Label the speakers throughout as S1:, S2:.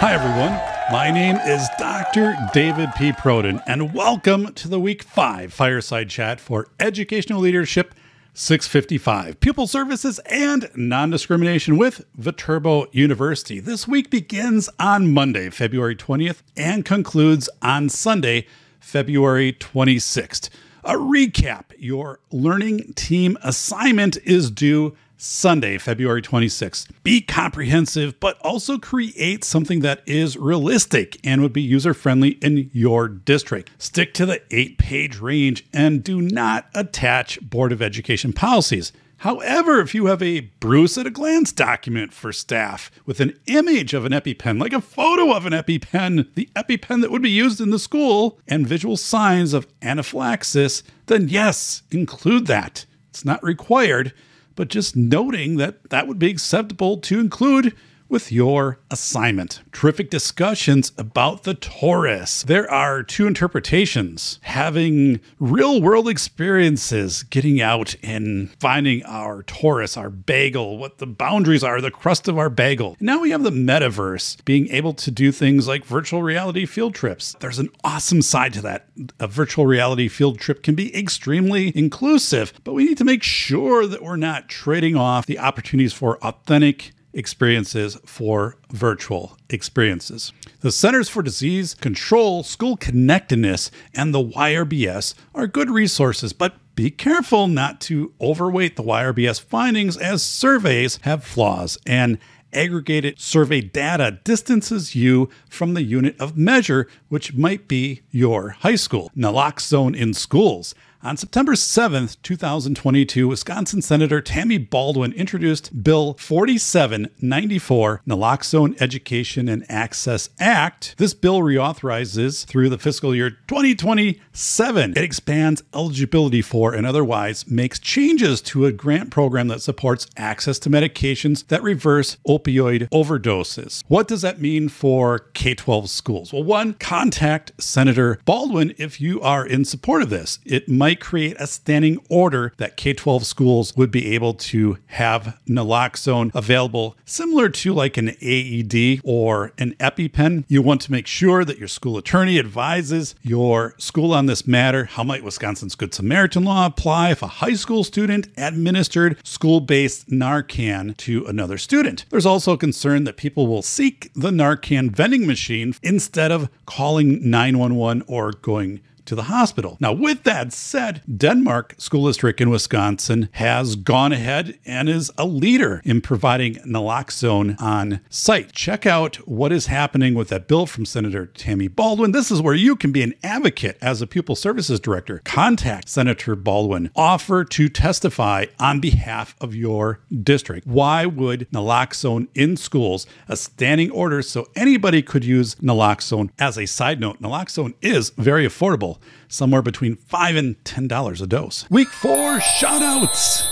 S1: Hi, everyone. My name is Dr. David P. Perrodin, and welcome to the Week 5 Fireside Chat for Educational Leadership 655, Pupil Services and Non-Discrimination with Viterbo University. This week begins on Monday, February 20th, and concludes on Sunday, February 26th. A recap: your learning team assignment is due Sunday, February 26th. Be comprehensive, but also create something that is realistic and would be user-friendly in your district. Stick to the 8-page range and do not attach Board of Education policies. However, if you have a Bruce at a glance document for staff with an image of an EpiPen, like a photo of an EpiPen, the EpiPen that would be used in the school, and visual signs of anaphylaxis, then yes, include that. It's not required, but just noting that that would be acceptable to include with your assignment. Terrific discussions about the TORUS. There are two interpretations: having real-world experiences, getting out and finding our TORUS, our bagel, what the boundaries are, the crust of our bagel. And now we have the metaverse, being able to do things like virtual reality field trips. There's an awesome side to that. A virtual reality field trip can be extremely inclusive, but we need to make sure that we're not trading off the opportunities for authentic experiences for virtual experiences. The Centers for Disease Control, School Connectedness, and the YRBS are good resources, but be careful not to overweight the YRBS findings, as surveys have flaws, and aggregated survey data distances you from the unit of measure, which might be your high school. Naloxone in schools. On September 7th, 2022, Wisconsin Senator Tammy Baldwin introduced Bill 4794, Naloxone Education and Access Act. This bill reauthorizes through the fiscal year 2027. It expands eligibility for and otherwise makes changes to a grant program that supports access to medications that reverse opioid overdoses. What does that mean for K-12 schools? Well, one, contact Senator Baldwin if you are in support of this. It might create a standing order that K-12 schools would be able to have naloxone available, similar to like an AED or an EpiPen. You want to make sure that your school attorney advises your school on this matter. How might Wisconsin's Good Samaritan law apply if a high school student administered school-based Narcan to another student? There's also a concern that people will seek the Narcan vending machine instead of calling 911 or going to the hospital. Now, with that said, Denmark School District in Wisconsin has gone ahead and is a leader in providing naloxone on site. Check out what is happening with that bill from Senator Tammy Baldwin. This is where you can be an advocate as a Pupil Services Director. Contact Senator Baldwin. Offer to testify on behalf of your district. Why would naloxone in schools, a standing order so anybody could use naloxone? As a side note, naloxone is very affordable, somewhere between $5 and $10 a dose. Week 4 shoutouts.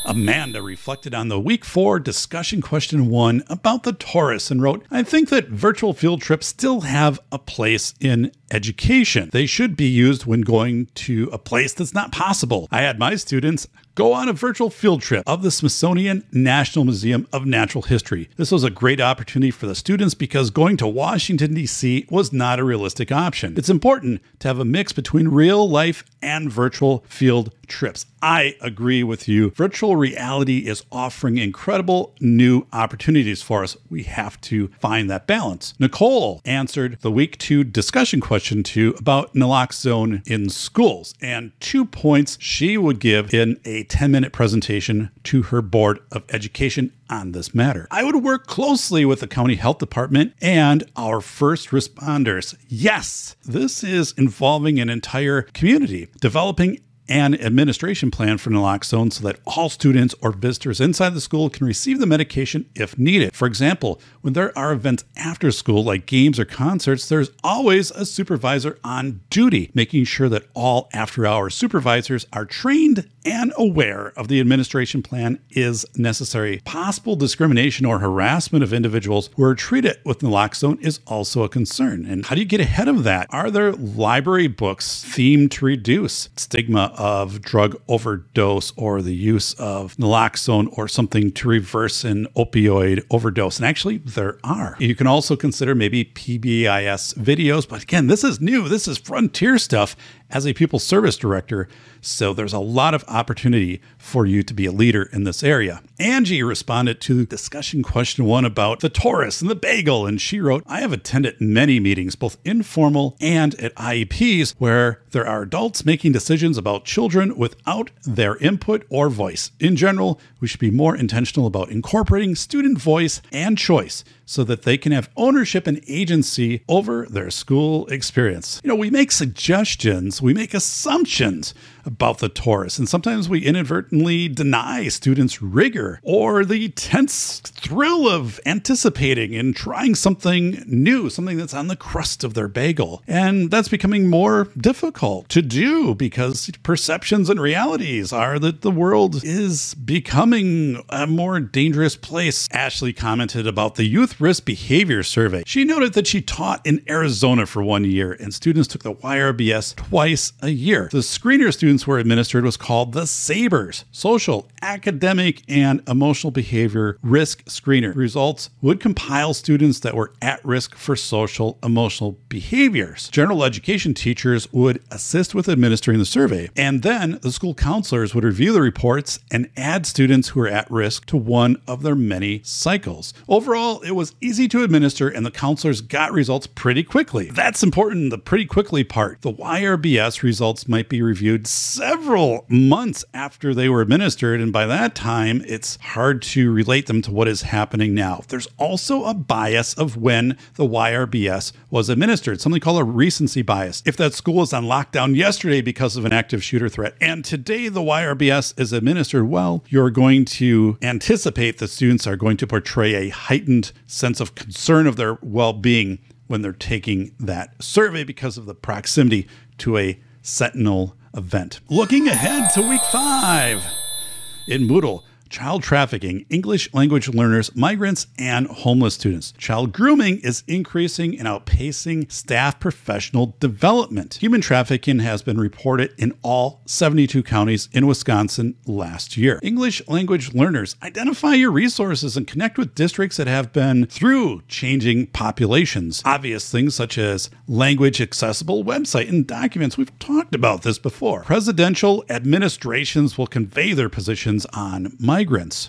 S1: Amanda reflected on the Week 4 discussion question 1 about the TORUS and wrote, I think that virtual field trips still have a place in education. They should be used when going to a place that's not possible. I had my students go on a virtual field trip of the Smithsonian National Museum of Natural History. This was a great opportunity for the students because going to Washington, D.C. was not a realistic option. It's important to have a mix between real life and virtual field trips. I agree with you. Virtual reality is offering incredible new opportunities for us. We have to find that balance. Nicole answered the Week 2 discussion question 2 about naloxone in schools and 2 points she would give in a 10-minute presentation to her Board of Education on this matter. I would work closely with the county health department and our first responders. Yes, this is involving an entire community. Developing an administration plan for naloxone so that all students or visitors inside the school can receive the medication if needed. For example, when there are events after school, like games or concerts, there's always a supervisor on duty, making sure that all after-hours supervisors are trained and aware of the administration plan is necessary. Possible discrimination or harassment of individuals who are treated with naloxone is also a concern. And how do you get ahead of that? Are there library books themed to reduce stigma stigma of drug overdose or the use of naloxone or something to reverse an opioid overdose. And actually, there are. You can also consider maybe PBIS videos. But again, this is new. This is frontier stuff as a pupil service director. So there's a lot of opportunity for you to be a leader in this area. Angie responded to discussion question 1 about the TORUS and the Bagel. And she wrote, I have attended many meetings, both informal and at IEPs, where there are adults making decisions about children without their input or voice. In general, we should be more intentional about incorporating student voice and choice so that they can have ownership and agency over their school experience. We make suggestions, we make assumptions about the TORUS, and sometimes we inadvertently deny students rigor or the tense thrill of anticipating and trying something new, something that's on the crust of their bagel. And that's becoming more difficult to do because perceptions and realities are that the world is becoming a more dangerous place. Ashley commented about the Youth Risk Behavior Survey. She noted that she taught in Arizona for 1 year and students took the YRBS twice a year. The screener students were administered was called the SABRS, Social, Academic, and Emotional Behavior Risk Screener. Results would compile students that were at risk for social, emotional behaviors. General education teachers would assist with administering the survey, and then the school counselors would review the reports and add students who were at risk to one of their many cycles. Overall, it was easy to administer, and the counselors got results pretty quickly. That's important, the pretty quickly part. The YRBS results might be reviewed several months after they were administered, and by that time, it's hard to relate them to what is happening now. There's also a bias of when the YRBS was administered, something called a recency bias. If that school was on lockdown yesterday because of an active shooter threat, and today the YRBS is administered, well, you're going to anticipate that students are going to portray a heightened sense of concern of their well-being when they're taking that survey because of the proximity to a sentinel event. Looking ahead to week 5 in MOODLE, child trafficking, English language learners, migrants, and homeless students. Child grooming is increasing and outpacing staff professional development. Human trafficking has been reported in all 72 counties in Wisconsin last year. English language learners, identify your resources and connect with districts that have been through changing populations. Obvious things such as language accessible website and documents. We've talked about this before. Presidential administrations will convey their positions on migrants.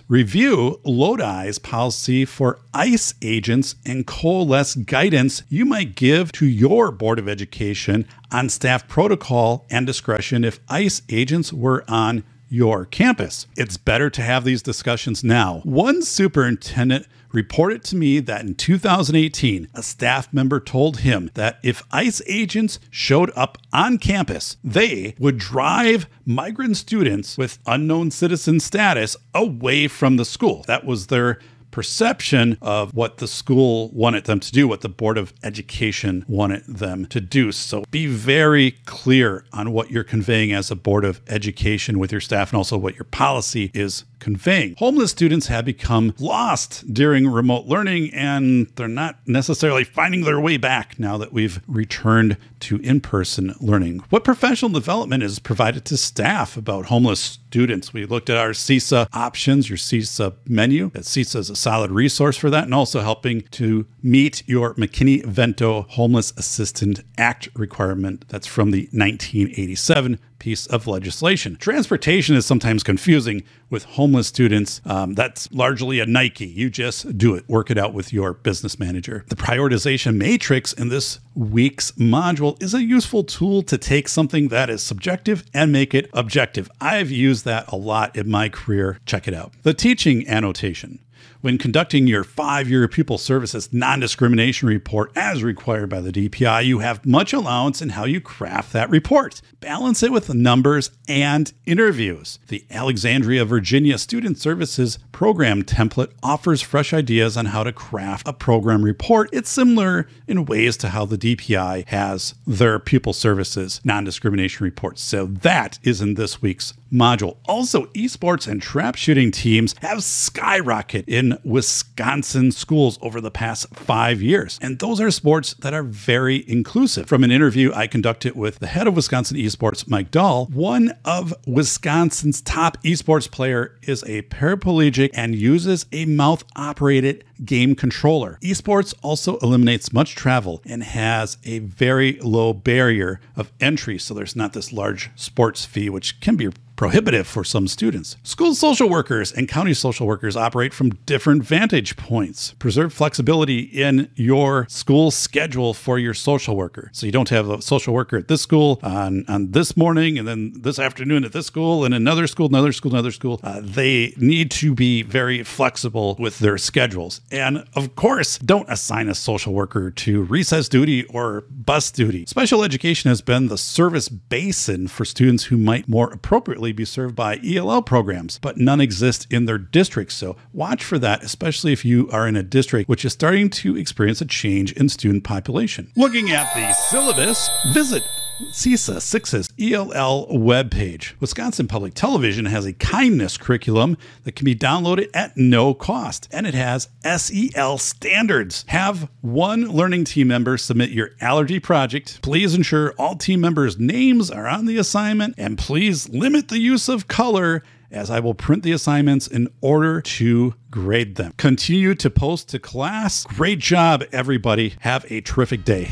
S1: Review Lodi's policy for ICE agents and coalesce guidance you might give to your Board of Education on staff protocol and discretion if ICE agents were on your campus. It's better to have these discussions now. One superintendent reported to me that in 2018, a staff member told him that if ICE agents showed up on campus, they would drive migrant students with unknown citizen status away from the school. That was their perception of what the school wanted them to do, what the Board of Education wanted them to do. So be very clear on what you're conveying as a Board of Education with your staff and also what your policy is conveying. Homeless students have become lost during remote learning and they're not necessarily finding their way back now that we've returned to in-person learning. What professional development is provided to staff about homeless students? We looked at our CESA options, your CESA menu. CESA is a solid resource for that and also helping to meet your McKinney-Vento Homeless Assistant Act requirement. That's from the 1987 piece of legislation. Transportation is sometimes confusing with homeless students. That's largely a Nike. You just do it. Work it out with your business manager. The Prioritization Matrix in this week's module is a useful tool to take something that is subjective and make it objective. I've used that a lot in my career. Check it out. The teaching annotation. When conducting your 5-year Pupil Services Non-Discrimination Report as required by the DPI, you have much allowance in how you craft that report. Balance it with numbers and interviews. The Alexandria, Virginia Student Services Program template offers fresh ideas on how to craft a program report. It's similar in ways to how the DPI has their Pupil Services Non-Discrimination Report. So that is in this week's module. Also, esports and trap shooting teams have skyrocketed in in Wisconsin schools over the past 5 years. And those are sports that are very inclusive. From an interview I conducted with the head of Wisconsin esports, Mike Dahl, one of Wisconsin's top esports player is a paraplegic and uses a mouth-operated game controller. Esports also eliminates much travel and has a very low barrier of entry, so there's not this large sports fee, which can be prohibitive for some students. School social workers and county social workers operate from different vantage points. Preserve flexibility in your school schedule for your social worker. So you don't have a social worker at this school on this morning and then this afternoon at this school and another school. They need to be very flexible with their schedules. And of course, don't assign a social worker to recess duty or bus duty. Special education has been the service basin for students who might more appropriately be served by ELL programs, but none exist in their districts. So watch for that, especially if you are in a district which is starting to experience a change in student population. Looking at the syllabus, visit CESA's ELL webpage. Wisconsin Public Television has a kindness curriculum that can be downloaded at no cost, and it has SEL Standards. Have one learning team member submit your allergy project. Please ensure all team members' names are on the assignment, and please limit the use of color, as I will print the assignments in order to grade them. Continue to post to class. Great job, everybody. Have a terrific day.